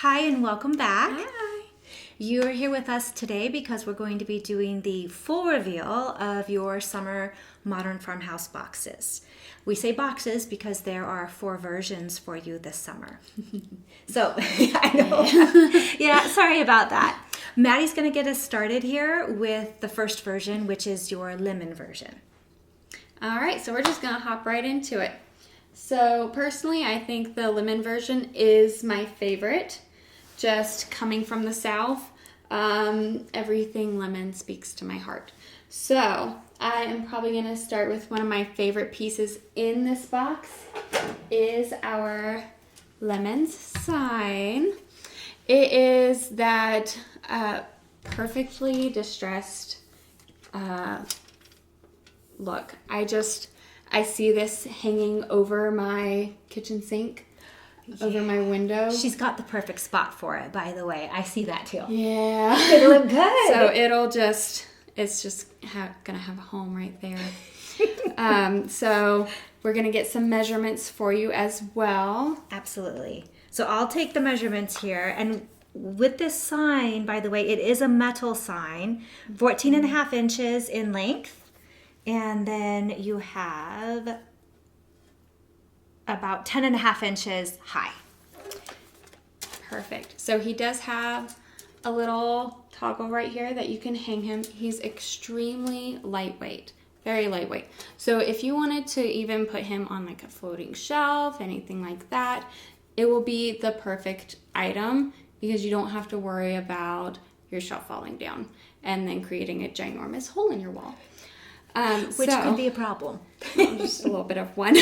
Hi and welcome back. Hi. You are here with us today because we're going to be doing the full reveal of your summer modern farmhouse boxes. We say boxes because there are 4 versions for you this summer. So, I know. Yeah, sorry about that. Maddie's going to get us started here with the first version, which is your lemon version. All right, so we're just going to hop right into it. So personally, I think the lemon version is my favorite. Just coming from the South, everything lemon speaks to my heart. So I am probably going to start with one of my favorite pieces in this box is our lemons sign. It is that perfectly distressed look. I see this hanging over my kitchen sink, over my window. She's got the perfect spot for it, by the way. I see that too. Yeah. It'll look good. So it's just gonna have a home right there. So we're gonna get some measurements for you as well. Absolutely. So I'll take the measurements here. And with this sign, by the way, it is a metal sign, 14 and a half inches in length. And then you have about 10 and a half inches high. Perfect. So he does have a little toggle right here that you can hang him. He's extremely lightweight, very lightweight. So if you wanted to even put him on like a floating shelf, anything like that, it will be the perfect item because you don't have to worry about your shelf falling down and then creating a ginormous hole in your wall. Which could be a problem. Just a little bit of one.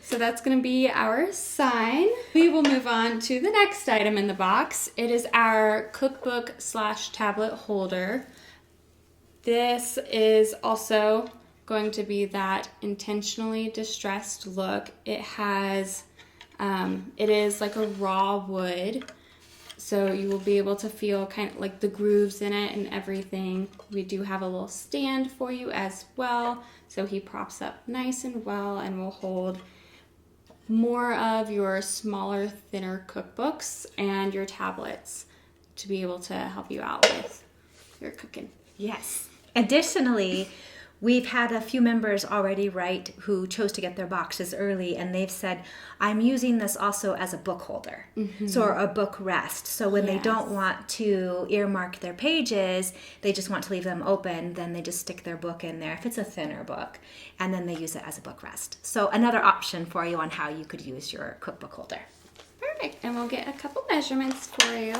So that's going to be our sign. We will move on to the next item in the box. It is our cookbook / tablet holder. This is also going to be that intentionally distressed look. It is like a raw wood. So you will be able to feel kind of like the grooves in it and everything. We do have a little stand for you as well. So he props up nice and well and will hold more of your smaller, thinner cookbooks and your tablets to be able to help you out with your cooking. Yes. Additionally, we've had a few members already write who chose to get their boxes early, and they've said, I'm using this also as a book holder, so or a book rest. So when they don't want to earmark their pages, they just want to leave them open, then they just stick their book in there if it's a thinner book, and then they use it as a book rest. So another option for you on how you could use your cookbook holder. Perfect. And we'll get a couple measurements for you.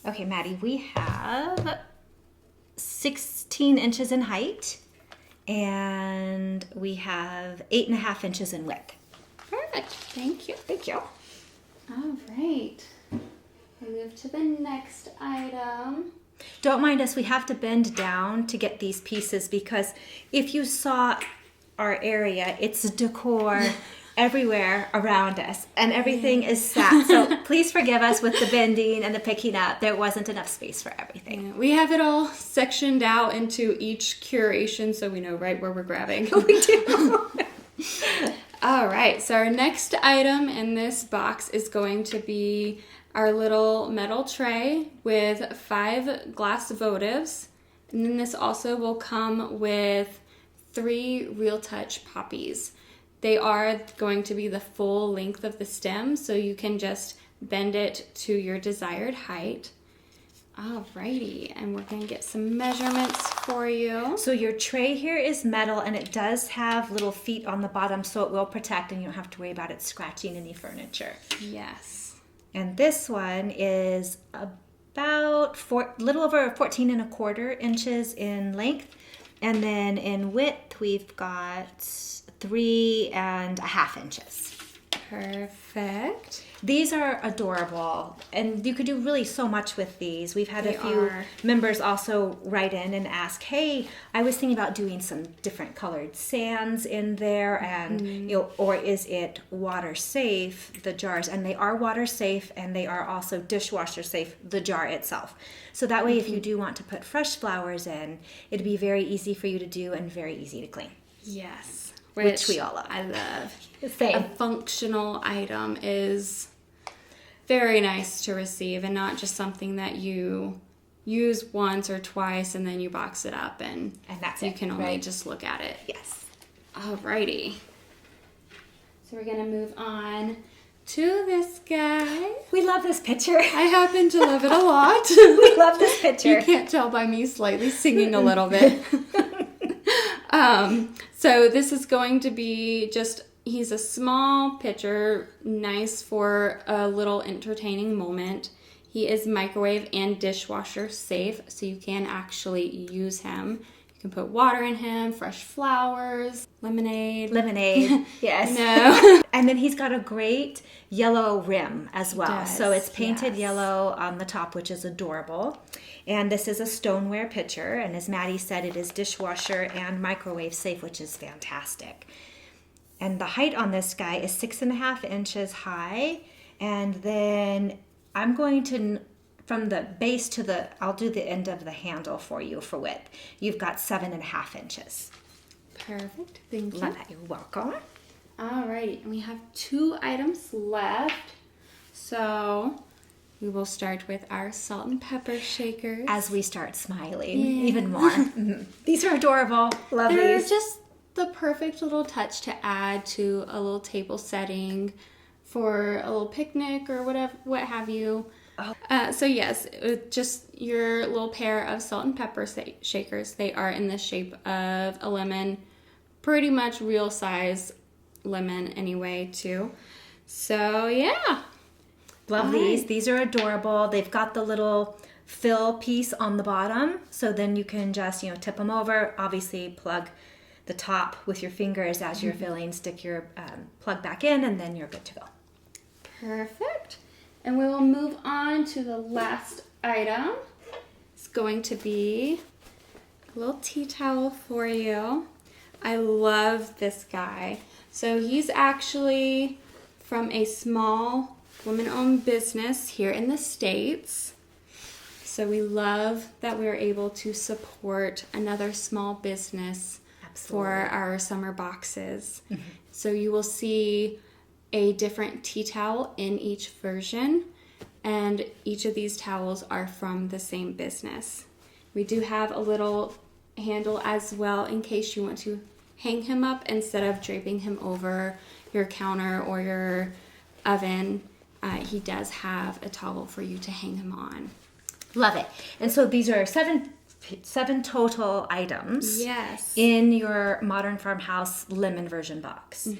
Okay, Maddie, we have 16 inches in height, and we have 8.5 inches in width. Perfect. Thank you. Thank you. All right. We'll move to the next item. Don't mind us, we have to bend down to get these pieces because if you saw our area, it's decor everywhere around us and everything is sat. So please forgive us with the bending and the picking up. There wasn't enough space for everything. Yeah, we have it all sectioned out into each curation so we know right where we're grabbing. We do. All right, so our next item in this box is going to be our little metal tray with 5 glass votives. And then this also will come with 3 Real Touch poppies. They are going to be the full length of the stem, so you can just bend it to your desired height. Alrighty, and we're going to get some measurements for you. So your tray here is metal, and it does have little feet on the bottom, so it will protect, and you don't have to worry about it scratching any furniture. Yes. And this one is about little over 14 and a quarter inches in length, and then in width we've got 3.5 inches. Perfect. These are adorable, and you could do really so much with these. We've had a few members also write in and ask, hey, I was thinking about doing some different colored sands in there, and or is it water safe, the jars? And they are water safe, and they are also dishwasher safe, the jar itself. So that way, if you do want to put fresh flowers in, it'd be very easy for you to do and very easy to clean. Yes. Which we all love. I love. Same. A functional item is very nice to receive and not just something that you use once or twice and then you box it up and that's you it, can only right? just look at it. Yes. Alrighty. So we're going to move on to this guy. We love this picture. I happen to love it a lot. We love this picture. You can't tell by me slightly singing a little bit. So this is going to be just, he's a small picture, nice for a little entertaining moment. He is microwave and dishwasher safe, so you can actually use him. You can put water in him, fresh flowers, lemonade. Yes. No. And then he's got a great yellow rim as well. does, So it's painted yes. yellow on the top, which is adorable. And this is a stoneware pitcher. And as Maddie said, it is dishwasher and microwave safe, which is fantastic. And the height on this guy is 6.5 inches high. And then I'm going to, from the base to I'll do the end of the handle for you for width. You've got 7.5 inches. Perfect. Thank you. Love that. You're welcome. Alrighty, and we have 2 items left. So we will start with our salt and pepper shakers. As we start smiling even more. These are adorable. Love They're these. just the perfect little touch to add to a little table setting for a little picnic or what have you. So yes, just your little pair of salt and pepper shakers. They are in the shape of a lemon, pretty much real size lemon anyway too. So yeah. Love these. These are adorable. They've got the little fill piece on the bottom. So then you can just, tip them over. Obviously plug the top with your fingers as you're filling. Stick your plug back in and then you're good to go. Perfect. And we will move on to the last item. It's going to be a little tea towel for you. I love this guy. So he's actually from a small woman-owned business here in the States. So we love that we're able to support another small business for our summer boxes. So you will see a different tea towel in each version, and each of these towels are from the same business. We do have a little handle as well in case you want to hang him up instead of draping him over your counter or your oven. He does have a towel for you to hang him on. Love it. And so these are seven total items. Yes. In your Modern Farmhouse lemon version box.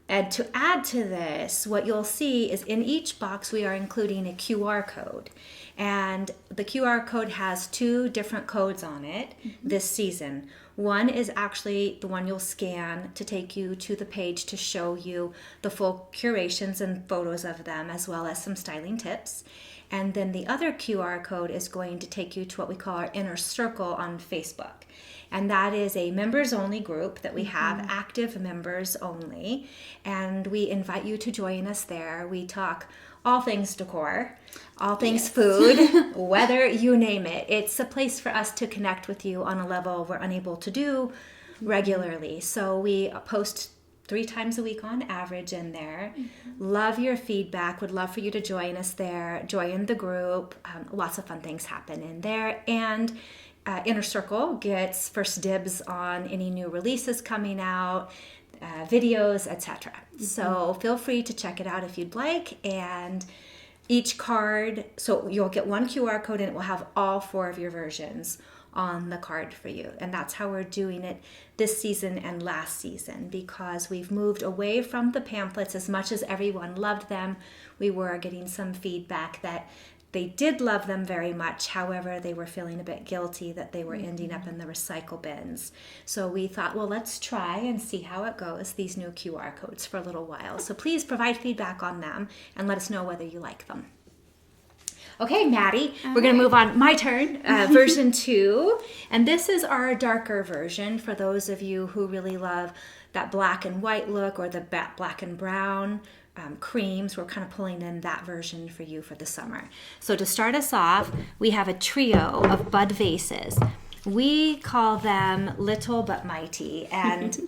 And to add to this, what you'll see is in each box we are including a QR code. And the QR code has 2 different codes on it this season. One is actually the one you'll scan to take you to the page to show you the full curations and photos of them, as well as some styling tips. And then the other QR code is going to take you to what we call our inner circle on Facebook. And that is a members only group that we have, active members only. And we invite you to join us there. We talk all things decor, all things food, weather, you name it. It's a place for us to connect with you on a level we're unable to do regularly. So we post 3 times a week on average in there. Love your feedback. Would love for you to join us there. Join the group. Lots of fun things happen in there. And Inner Circle gets first dibs on any new releases coming out, videos, etc. So feel free to check it out if you'd like. And each card, so you'll get one QR code and it will have all 4 of your versions on the card for you. And that's how we're doing it this season and last season, because we've moved away from the pamphlets. As much as everyone loved them, we were getting some feedback that they did love them very much. However, they were feeling a bit guilty that they were ending up in the recycle bins. So we thought, well, let's try and see how it goes, these new QR codes, for a little while. So please provide feedback on them and let us know whether you like them. Okay, Maddie, we're going to move on. My turn, version 2. And this is our darker version for those of you who really love that black and white look or the black and brown creams. We're kind of pulling in that version for you for the summer. So to start us off, we have a trio of bud vases. We call them Little But Mighty. And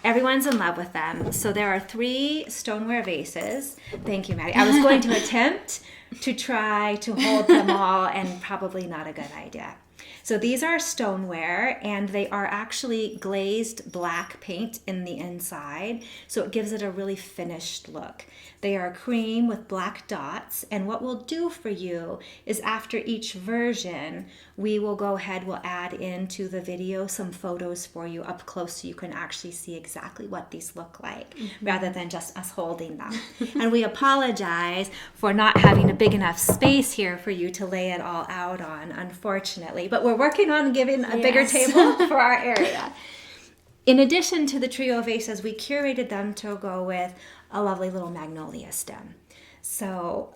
Everyone's in love with them. So there are 3 stoneware vases. Thank you, Maddie. I was going to attempt to try to hold them all, and probably not a good idea. So these are stoneware, and they are actually glazed black paint in the inside, so it gives it a really finished look. They are cream with black dots, and what we'll do for you is after each version, we will go ahead, we'll add into the video some photos for you up close so you can actually see exactly what these look like, rather than just us holding them. And we apologize for not having a big enough space here for you to lay it all out on, unfortunately, but we're working on giving a bigger table for our area. In addition to the trio vases, we curated them to go with a lovely little magnolia stem. So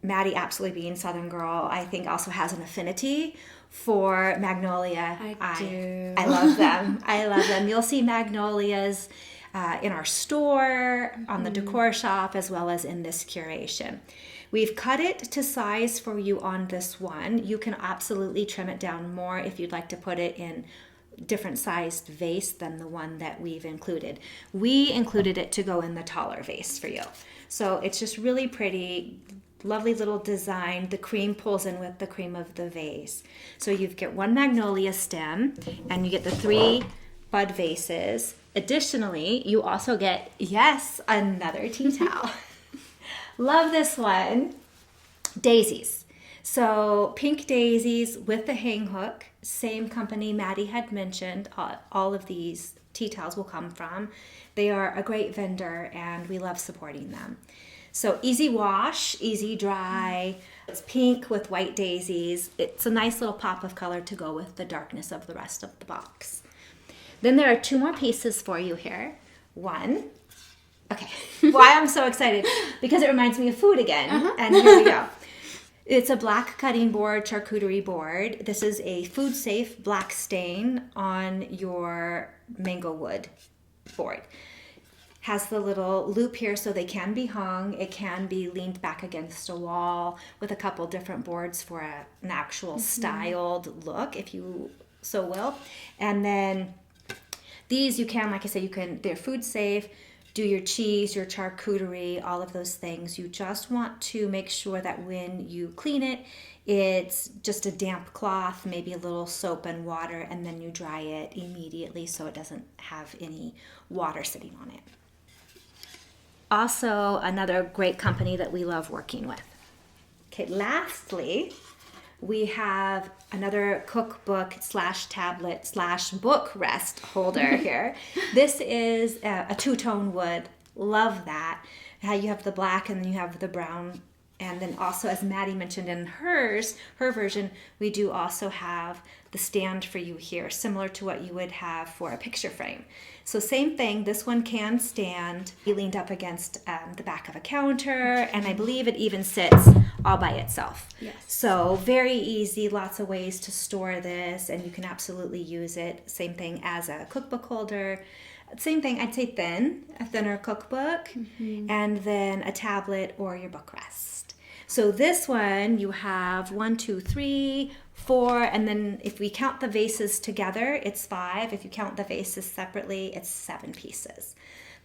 Maddie, absolutely being Southern girl, I think also has an affinity for magnolia. I do. I love them. I love them. You'll see magnolias in our store, on the decor shop, as well as in this curation. We've cut it to size for you on this one. You can absolutely trim it down more if you'd like to put it in different sized vase than the one that we've included. We included it to go in the taller vase for you. So it's just really pretty, lovely little design. The cream pulls in with the cream of the vase. So you get 1 magnolia stem, and you get the 3 bud vases. Additionally, you also get, yes, another tea towel. Love this one. Daisies. So pink daisies with the hang hook, same company Maddie had mentioned. All of these tea towels will come from. They are a great vendor, and we love supporting them. So easy wash, easy dry. It's pink with white daisies. It's a nice little pop of color to go with the darkness of the rest of the box. Then there are 2 more pieces for you here. One. Okay, why I'm so excited? Because it reminds me of food again. And here we go. It's a black cutting board, charcuterie board. This is a food safe black stain on your mango wood board. Has the little loop here so they can be hung. It can be leaned back against a wall with a couple different boards for an actual styled look, if you so will. And then these you can, like I said, they're food safe. Do your cheese, your charcuterie, all of those things. You just want to make sure that when you clean it, it's just a damp cloth, maybe a little soap and water, and then you dry it immediately so it doesn't have any water sitting on it. Also, another great company that we love working with. Okay, lastly, we have another cookbook / tablet / book rest holder here. This is a 2-tone wood. Love that. How you have the black and then you have the brown. And then also, as Maddie mentioned in her version, we do also have the stand for you here, similar to what you would have for a picture frame. So same thing, this one can stand, be leaned up against the back of a counter, and I believe it even sits all by itself. Yes. So very easy, lots of ways to store this, and you can absolutely use it. Same thing as a cookbook holder. Same thing, I'd say a thinner cookbook, and then a tablet or your book rest. So this one, you have 1, 2, 3, 4, and then if we count the vases together, it's 5. If you count the vases separately, it's 7 pieces.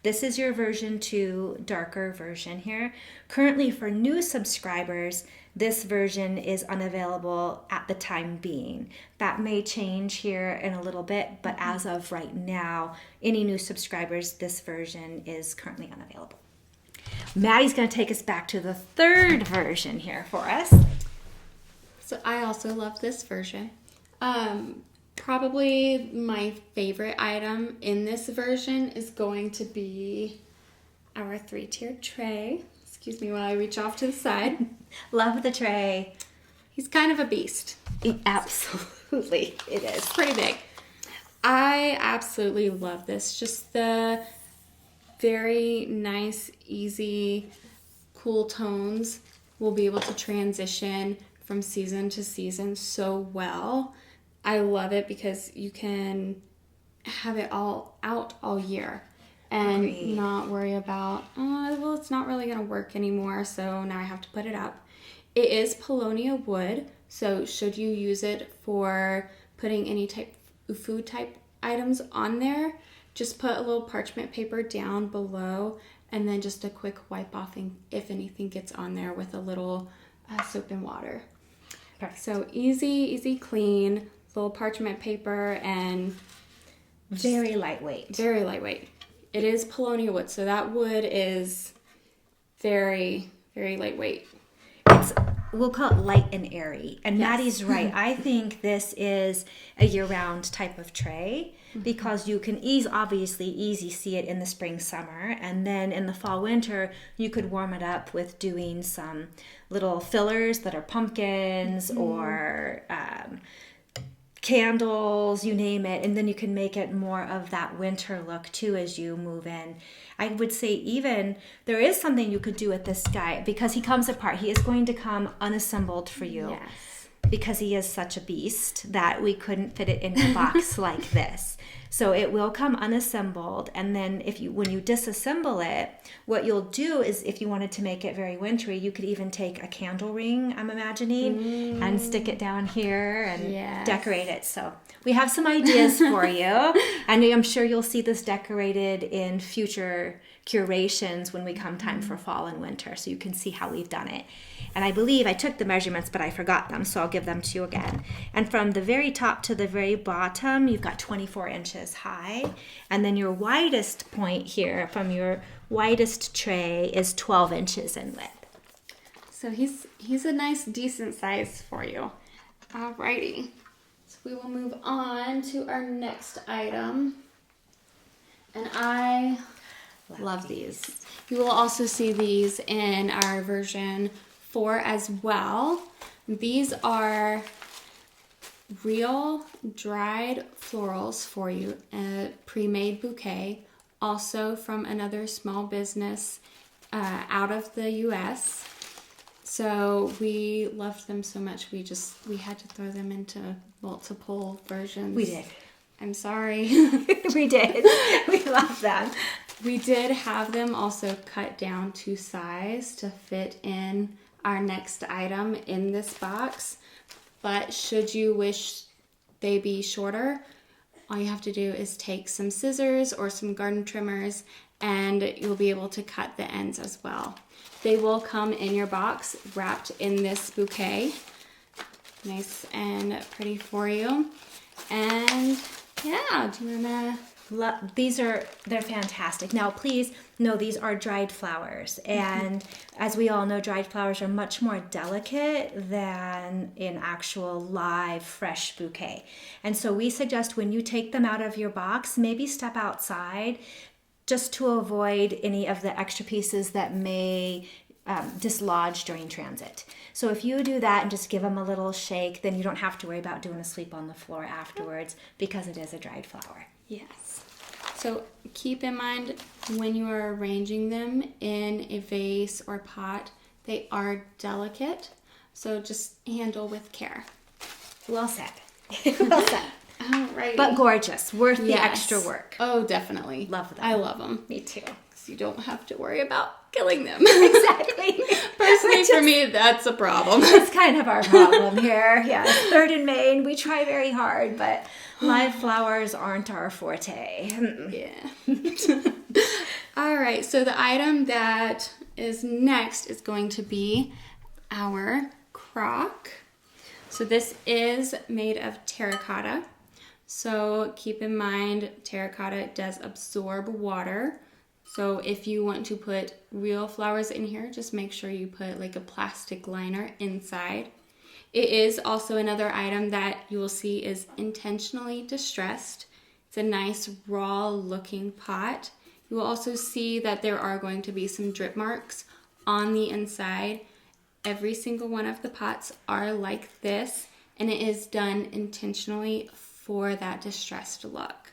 This is your version 2, darker version here. Currently for new subscribers, this version is unavailable at the time being. That may change here in a little bit, but as of right now, any new subscribers, this version is currently unavailable. Maddie's going to take us back to the 3rd version here for us. So I also love this version. Probably my favorite item in this version is going to be our 3-tiered tray. Excuse me while I reach off to the side. Love the tray. He's kind of a beast. Absolutely, it is. Pretty big. I absolutely love this. Just the very nice, easy, cool tones will be able to transition from season to season so well. I love it because you can have it all out all year and not worry about, well, it's not really going to work anymore, so now I have to put it up. It is Paulownia wood, so should you use it for putting any type of food type items on there, just put a little parchment paper down below, and then just a quick wipe off if anything gets on there with a little soap and water. Perfect. So easy clean, little parchment paper, and very lightweight. Very lightweight. It is paulownia wood, so that wood is very, very lightweight. We'll call it light and airy. And yes. Maddie's right. I think this is a year-round type of tray because you can easy see it in the spring, summer. And then in the fall, winter, you could warm it up with doing some little fillers that are pumpkins or candles, you name it. And then you can make it more of that winter look too as you move in. I would say even there is something you could do with this guy because he comes apart. He is going to come unassembled for you. Yes. Because he is such a beast that we couldn't fit it in a box like this. So it will come unassembled, and then when you disassemble it, what you'll do is if you wanted to make it very wintry, you could even take a candle ring, I'm imagining, and stick it down here and decorate it. So we have some ideas for you, and I'm sure you'll see this decorated in future curations when we come time for fall and winter, so you can see how we've done it. And I believe I took the measurements, but I forgot them, so I'll give them to you again. And from the very top to the very bottom, you've got 24 inches high. And then your widest point here from your widest tray is 12 inches in width. So he's a nice, decent size for you. Alrighty. So we will move on to our next item. And I love these. You will also see these in our version 4 as well. These are real dried florals for you, a pre-made bouquet, also from another small business out of the US. So we loved them so much we had to throw them into multiple versions. We did. I'm sorry. We did. We love them. We did have them also cut down to size to fit in our next item in this box. But should you wish they be shorter, all you have to do is take some scissors or some garden trimmers and you'll be able to cut the ends as well. They will come in your box wrapped in this bouquet. Nice and pretty for you. And yeah, do you wanna... They're fantastic. Now, please know these are dried flowers. And as we all know, dried flowers are much more delicate than an actual live, fresh bouquet. And so we suggest when you take them out of your box, maybe step outside just to avoid any of the extra pieces that may dislodge during transit. So if you do that and just give them a little shake, then you don't have to worry about doing a sweep on the floor afterwards because it is a dried flower. Yes. So keep in mind when you are arranging them in a vase or pot, they are delicate. So just handle with care. Well said. Well said. All right. But gorgeous. Worth the extra work. Oh, definitely. Love them. I love them. Me too. So you don't have to worry about killing them. Exactly. Personally, for me, that's a problem. That's kind of our problem here. Yeah, 3rd and Main. We try very hard, but live flowers aren't our forte. Yeah. All right. So the item that is next is going to be our crock. So this is made of terracotta. So keep in mind, terracotta does absorb water. So if you want to put real flowers in here, just make sure you put like a plastic liner inside. It is also another item that you will see is intentionally distressed. It's a nice raw looking pot. You will also see that there are going to be some drip marks on the inside. Every single one of the pots are like this, and it is done intentionally for that distressed look.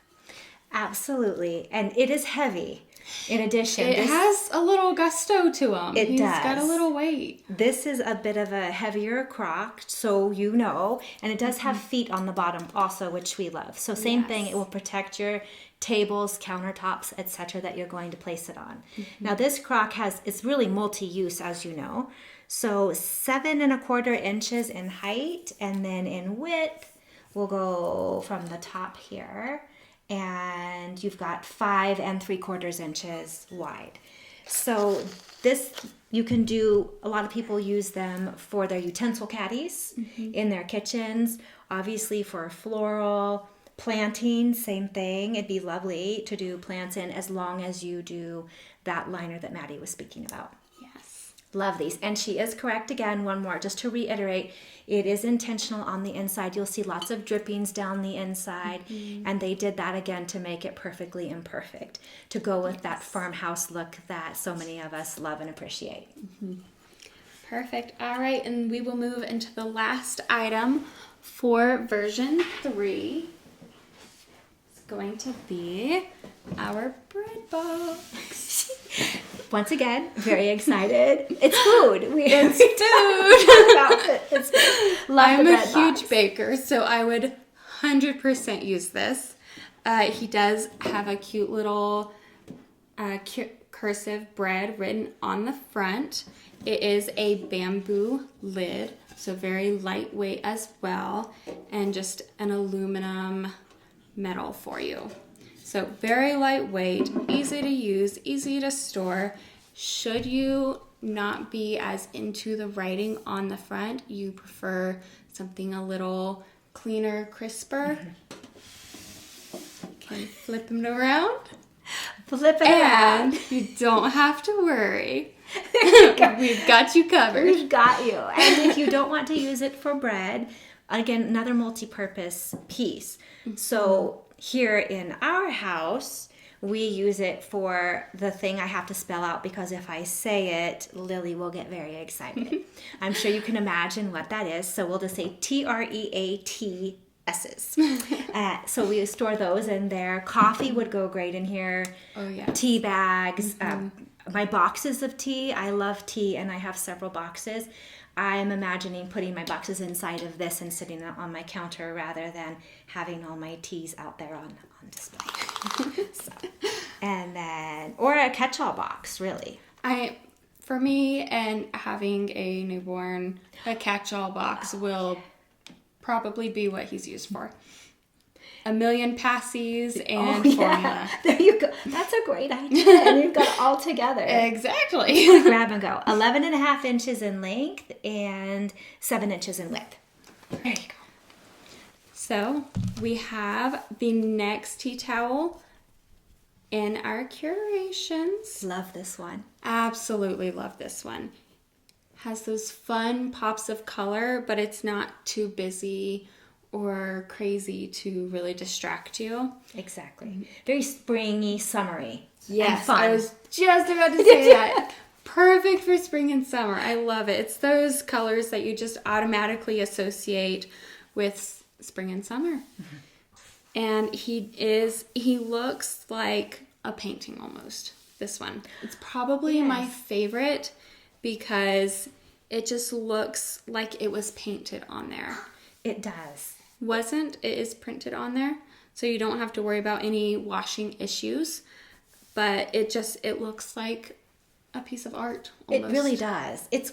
Absolutely. And it is heavy. In addition, it has a little gusto to him. He's got a little weight. This is a bit of a heavier crock, so you know, and it does have feet on the bottom also, which we love. So same thing, it will protect your tables, countertops, etc. that you're going to place it on. Now this crock it's really multi-use, as you know. So 7 1/4 inches in height, and then in width, we'll go from the top here. and you've got 5 3/4 inches wide. So this, you can do, a lot of people use them for their utensil caddies in their kitchens. Obviously for floral planting, same thing. It'd be lovely to do plants in, as long as you do that liner that Maddie was speaking about. Yes. Love these. And she is correct again, one more, just to reiterate, it is intentional on the inside. You'll see lots of drippings down the inside, and they did that again to make it perfectly imperfect, to go with that farmhouse look that so many of us love and appreciate. Perfect. All right, and we will move into the last item for version 3. It's going to be our bread box. Once again, very excited. It's food. It's food. I'm a huge baker, so I would 100% use this. He does have a cute little cursive bread written on the front. It is a bamboo lid, so very lightweight as well, and just an aluminum metal for you. So very lightweight, easy to use, easy to store. Should you not be as into the writing on the front, you prefer something a little cleaner, crisper, can flip them around. Flip it around. You don't have to worry. We've got you covered. We've got you. And if you don't want to use it for bread, again, another multi-purpose piece. So here in our house, we use it for the thing I have to spell out, because if I say it, Lily will get very excited. I'm sure you can imagine what that is. So we'll just say TREATSs. So we store those in there. Coffee would go great in here. Oh, yeah. Tea bags. My boxes of tea. I love tea, and I have several boxes. I'm imagining putting my boxes inside of this and sitting on my counter rather than having all my teas out there on display. So, and then, or a catch-all box, really. For me, and having a newborn, a catch-all box will probably be what he's used for. A million passies and formula. There you go. That's a great idea. And you've got it all together. Exactly. Grab and go. 11.5 inches in length and 7 inches in width. There you go. So we have the next tea towel in our curations. Love this one. Absolutely love this one. Has those fun pops of color, but it's not too busy or crazy to really distract you. Exactly. Very springy, summery. Yes, and fun. I was just about to say that. Perfect for spring and summer. I love it. It's those colors that you just automatically associate with spring and summer. And he looks like a painting almost, this one. It's probably my favorite because it just looks like it was painted on there. It does. It is printed on there, so you don't have to worry about any washing issues, but it looks like a piece of art almost. It really does. It's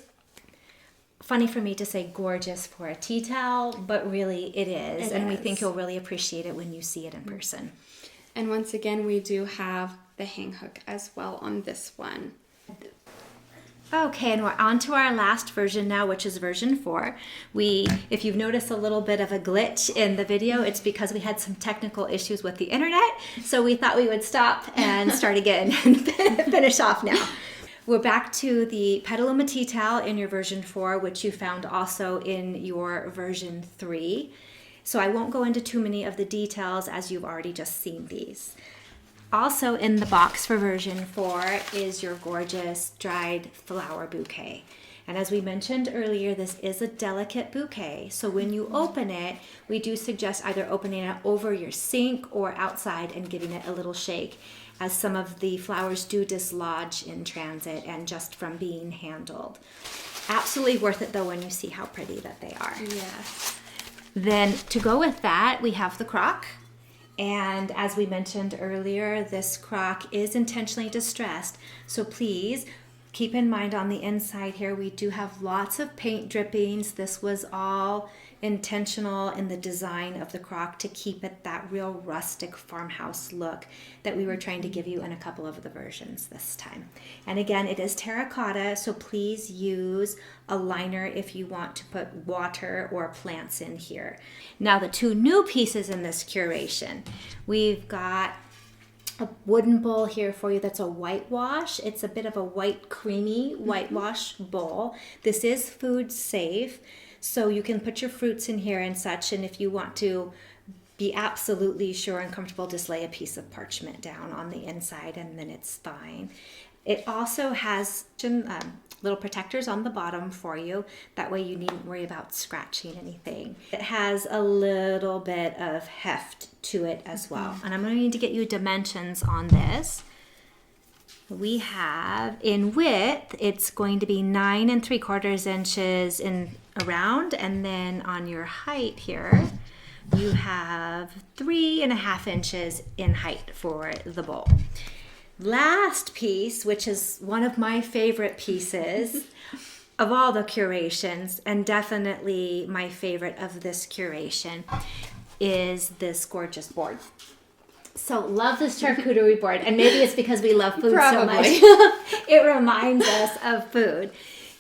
funny for me to say gorgeous for a tea towel, but really it is. We think you'll really appreciate it when you see it in person. And once again, we do have the hang hook as well on this one. Okay, and we're on to our last version now, which is version 4. If you've noticed a little bit of a glitch in the video, it's because we had some technical issues with the internet, so we thought we would stop and start again and finish off now. We're back to the Petaluma tea towel in your version 4, which you found also in your version 3. So I won't go into too many of the details as you've already just seen these. Also in the box for version 4 is your gorgeous dried flower bouquet. And as we mentioned earlier, this is a delicate bouquet. So when you open it, we do suggest either opening it over your sink or outside and giving it a little shake, as some of the flowers do dislodge in transit and just from being handled. Absolutely worth it though when you see how pretty that they are. Yes. Then to go with that, we have the crock. And as we mentioned earlier, this crock is intentionally distressed. So please Keep in mind on the inside here, we do have lots of paint drippings. This was all intentional in the design of the crock to keep it that real rustic farmhouse look that we were trying to give you in a couple of the versions this time. And again, it is terracotta, so please use a liner if you want to put water or plants in here. Now the two new pieces in this curation, we've got a wooden bowl here for you that's a whitewash. It's a bit of a white creamy whitewash bowl. This is food safe, so you can put your fruits in here and such, and if you want to be absolutely sure and comfortable, just lay a piece of parchment down on the inside and then it's fine. It also has little protectors on the bottom for you. That way you needn't worry about scratching anything. It has a little bit of heft to it as well. And I'm going to need to get you dimensions on this. We have in width, it's going to be 9 3/4 inches in around, and then on your height here, you have 3.5 inches in height for the bowl. Last piece, which is one of my favorite pieces of all the curations, and definitely my favorite of this curation, is this gorgeous board. So love this charcuterie board, and maybe it's because we love food so much. It reminds us of food.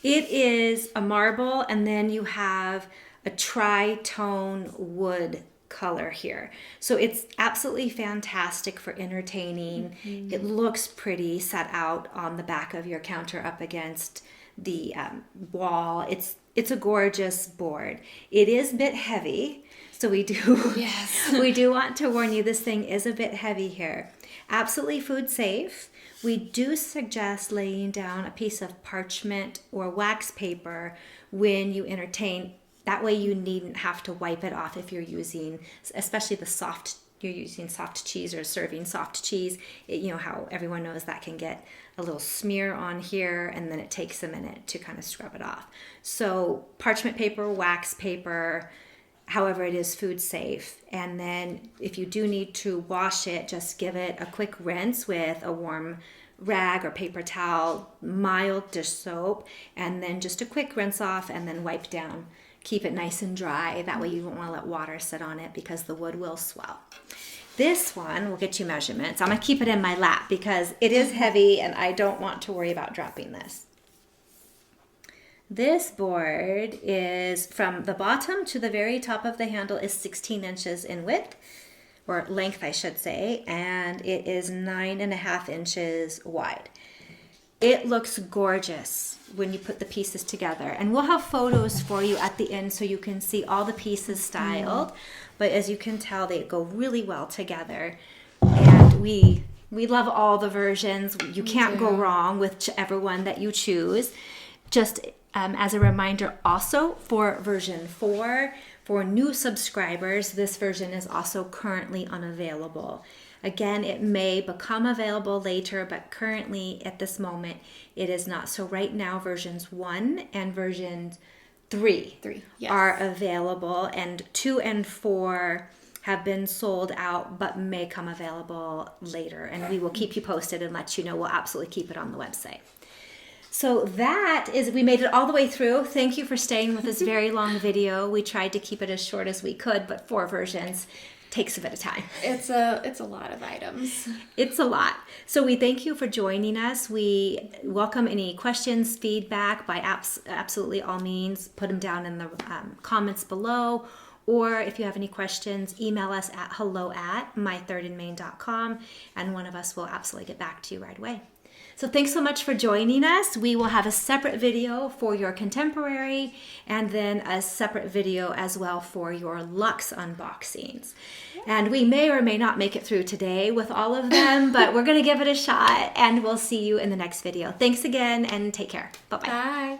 It is a marble, and then you have a tri-tone wood color here. So it's absolutely fantastic for entertaining. It looks pretty set out on the back of your counter up against the wall. It's a gorgeous board. It is a bit heavy, so we do want to warn you, this thing is a bit heavy here. Absolutely food safe. We do suggest laying down a piece of parchment or wax paper when you entertain. That way you needn't have to wipe it off if you're using, especially you're using soft cheese or serving soft cheese. You know how everyone knows that can get a little smear on here, and then it takes a minute to kind of scrub it off. So parchment paper, wax paper, however it is food safe. And then if you do need to wash it, just give it a quick rinse with a warm rag or paper towel, mild dish soap, and then just a quick rinse off and then wipe down. Keep it nice and dry. That way you won't want to let water sit on it because the wood will swell. This one will get you measurements. I'm going to keep it in my lap because it is heavy and I don't want to worry about dropping this. This board is from the bottom to the very top of the handle is 16 inches in width, or length I should say, and it is 9.5 inches wide. It looks gorgeous when you put the pieces together, and we'll have photos for you at the end so you can see all the pieces styled. But as you can tell, they go really well together, and we love all the versions. You can't go wrong with whichever one that you choose. Just as a reminder, also for version 4, for new subscribers, this version is also currently unavailable. Again, it may become available later, but currently at this moment, it is not. So right now, versions 1 and version 3 are available, and 2 and 4 have been sold out, but may come available later. And we will keep you posted and let you know. We'll absolutely keep it on the website. So that is, we made it all the way through. Thank you for staying with this very long video. We tried to keep it as short as we could, but 4 versions takes a bit of time. It's a lot of items. It's a lot. So we thank you for joining us. We welcome any questions, feedback, by absolutely all means. Put them down in the comments below. Or if you have any questions, email us at hello@mythirdandmain.com, and one of us will absolutely get back to you right away. So thanks so much for joining us. We will have a separate video for your contemporary, and then a separate video as well for your luxe unboxings. And we may or may not make it through today with all of them, but we're going to give it a shot, and we'll see you in the next video. Thanks again, and take care. Bye-bye. Bye.